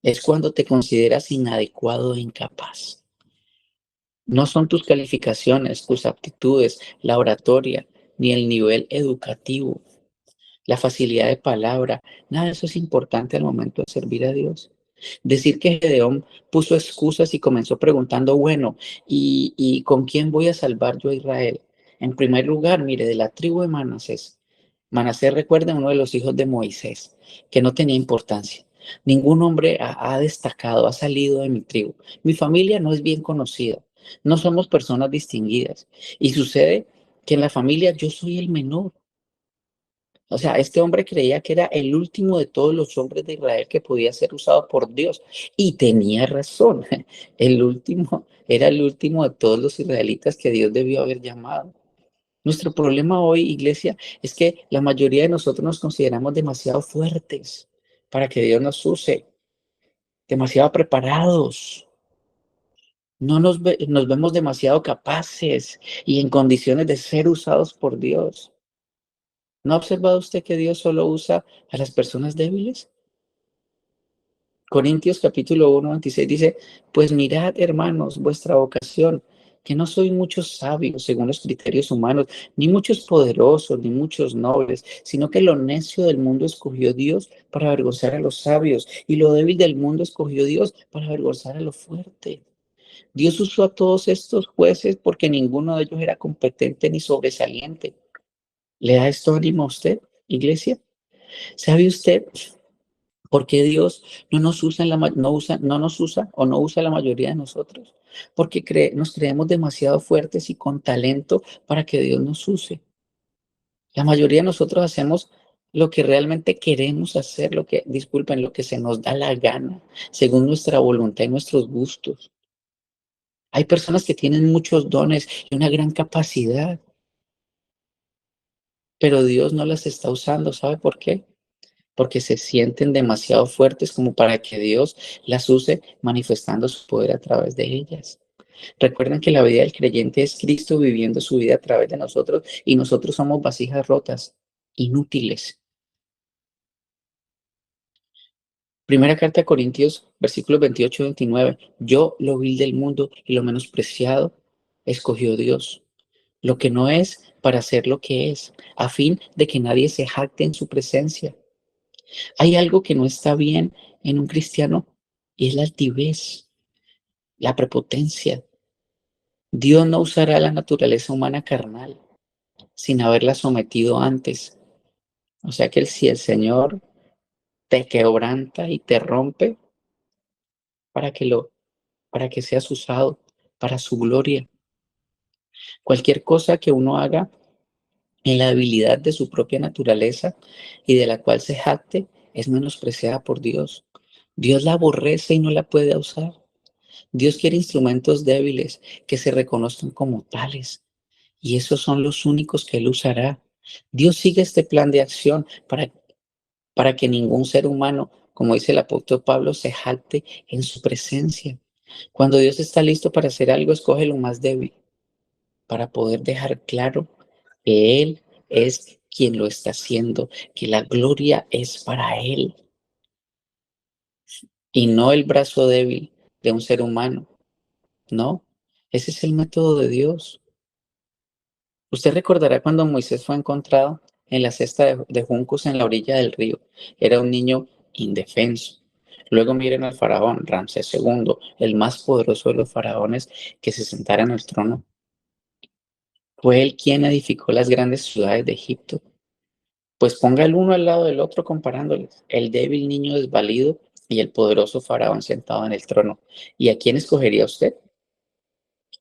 Es cuando te consideras inadecuado e incapaz. No son tus calificaciones, tus aptitudes, la oratoria, ni el nivel educativo, la facilidad de palabra. Nada de eso es importante al momento de servir a Dios. Decir que Gedeón puso excusas y comenzó preguntando, bueno, ¿y con quién voy a salvar yo a Israel? En primer lugar, mire, de la tribu de Manasés. Manasés, recuerda, uno de los hijos de Moisés, que no tenía importancia. Ningún hombre ha destacado, ha salido de mi tribu. Mi familia no es bien conocida. No somos personas distinguidas. Y sucede que en la familia yo soy el menor. O sea, este hombre creía que era el último de todos los hombres de Israel que podía ser usado por Dios. Y tenía razón. El último era el último de todos los israelitas que Dios debió haber llamado. Nuestro problema hoy, iglesia, es que la mayoría de nosotros nos consideramos demasiado fuertes para que Dios nos use, demasiado preparados. No nos vemos demasiado capaces y en condiciones de ser usados por Dios. ¿No ha observado usted que Dios solo usa a las personas débiles? Corintios capítulo 1:26 dice, pues mirad, hermanos, vuestra vocación, que no soy muchos sabios según los criterios humanos, ni muchos poderosos, ni muchos nobles, sino que lo necio del mundo escogió Dios para avergonzar a los sabios, y lo débil del mundo escogió Dios para avergonzar a lo fuerte. Dios usó a todos estos jueces porque ninguno de ellos era competente ni sobresaliente. ¿Le da esto ánimo a usted, iglesia? ¿Sabe usted por qué Dios no nos usa o no usa la mayoría de nosotros? Porque nos creemos demasiado fuertes y con talento para que Dios nos use. La mayoría de nosotros hacemos lo que realmente queremos hacer, lo que se nos da la gana, según nuestra voluntad y nuestros gustos. Hay personas que tienen muchos dones y una gran capacidad, pero Dios no las está usando. ¿Sabe por qué? Porque se sienten demasiado fuertes como para que Dios las use manifestando su poder a través de ellas. Recuerden que la vida del creyente es Cristo viviendo su vida a través de nosotros y nosotros somos vasijas rotas, inútiles. Primera carta a Corintios, versículos 28-29. Yo, lo vil del mundo y lo menospreciado, escogió Dios, lo que no es para ser lo que es, a fin de que nadie se jacte en su presencia. Hay algo que no está bien en un cristiano y es la altivez, la prepotencia. Dios no usará la naturaleza humana carnal sin haberla sometido antes. O sea que si el Señor te quebranta y te rompe para que para que seas usado para su gloria. Cualquier cosa que uno haga en la debilidad de su propia naturaleza y de la cual se jacte es menospreciada por Dios. Dios la aborrece y no la puede usar. Dios quiere instrumentos débiles que se reconozcan como tales. y esos son los únicos que Él usará. Dios sigue este plan de acción para que ningún ser humano, como dice el apóstol Pablo, se jacte en su presencia. Cuando Dios está listo para hacer algo, escoge lo más débil para poder dejar claro que Él es quien lo está haciendo, que la gloria es para Él y no el brazo débil de un ser humano. No, ese es el método de Dios. Usted recordará cuando Moisés fue encontrado en la cesta de juncos en la orilla del río. Era un niño indefenso. Luego miren al faraón, Ramsés II, el más poderoso de los faraones que se sentara en el trono. Fue él quien edificó las grandes ciudades de Egipto. Pues ponga el uno al lado del otro comparándoles. El débil niño desvalido y el poderoso faraón sentado en el trono. ¿Y a quién escogería usted?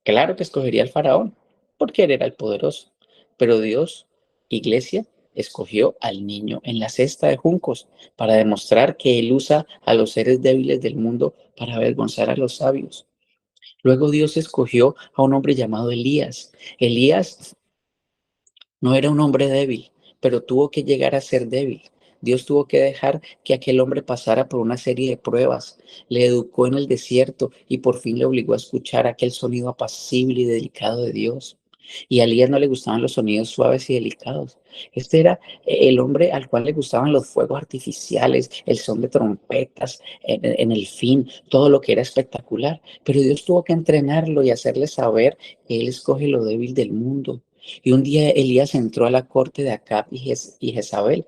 Claro que escogería al faraón, porque él era el poderoso. Pero Dios, iglesia, escogió al niño en la cesta de juncos para demostrar que él usa a los seres débiles del mundo para avergonzar a los sabios. Luego Dios escogió a un hombre llamado Elías. Elías no era un hombre débil, pero tuvo que llegar a ser débil. Dios tuvo que dejar que aquel hombre pasara por una serie de pruebas. Le educó en el desierto y por fin le obligó a escuchar aquel sonido apacible y delicado de Dios. Y a Elías no le gustaban los sonidos suaves y delicados. Este era el hombre al cual le gustaban los fuegos artificiales, el son de trompetas, en el fin, todo lo que era espectacular. Pero Dios tuvo que entrenarlo y hacerle saber que Él escoge lo débil del mundo. Y un día Elías entró a la corte de Acab y Jezabel,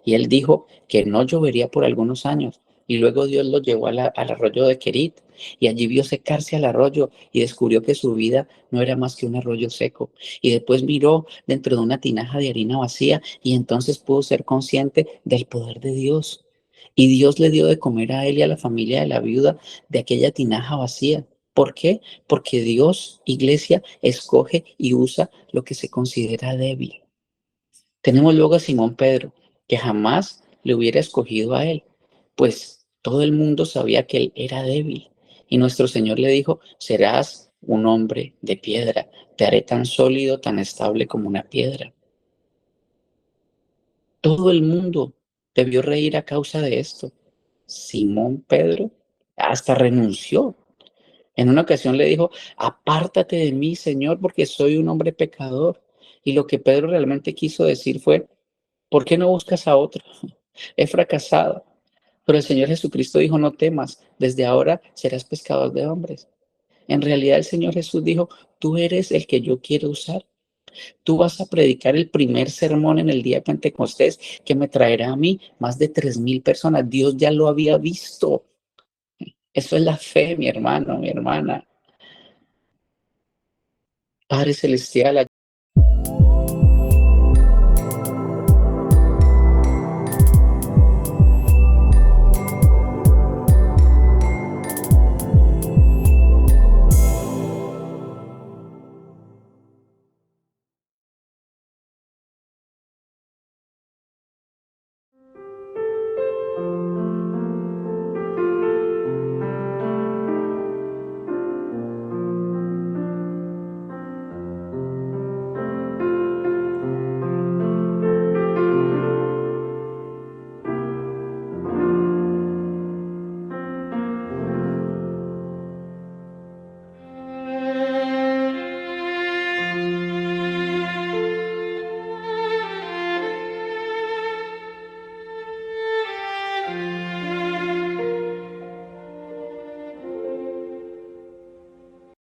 y él dijo que no llovería por algunos años. Y luego Dios lo llevó al arroyo de Querit, y allí vio secarse al arroyo y descubrió que su vida no era más que un arroyo seco. Y después miró dentro de una tinaja de harina vacía y entonces pudo ser consciente del poder de Dios. Y Dios le dio de comer a él y a la familia de la viuda de aquella tinaja vacía. ¿Por qué? Porque Dios, iglesia, escoge y usa lo que se considera débil. Tenemos luego a Simón Pedro, que jamás le hubiera escogido a él, pues todo el mundo sabía que él era débil. Y nuestro Señor le dijo, serás un hombre de piedra, te haré tan sólido, tan estable como una piedra. Todo el mundo debió reír a causa de esto. Simón Pedro hasta renunció. En una ocasión le dijo, apártate de mí, Señor, porque soy un hombre pecador. Y lo que Pedro realmente quiso decir fue, ¿por qué no buscas a otro? He fracasado. Pero el Señor Jesucristo dijo, no temas, desde ahora serás pescador de hombres. En realidad el Señor Jesús dijo, tú eres el que yo quiero usar. Tú vas a predicar el primer sermón en el día de Pentecostés que me traerá a mí más de 3,000 personas. Dios ya lo había visto. Eso es la fe, mi hermano, mi hermana. Padre Celestial,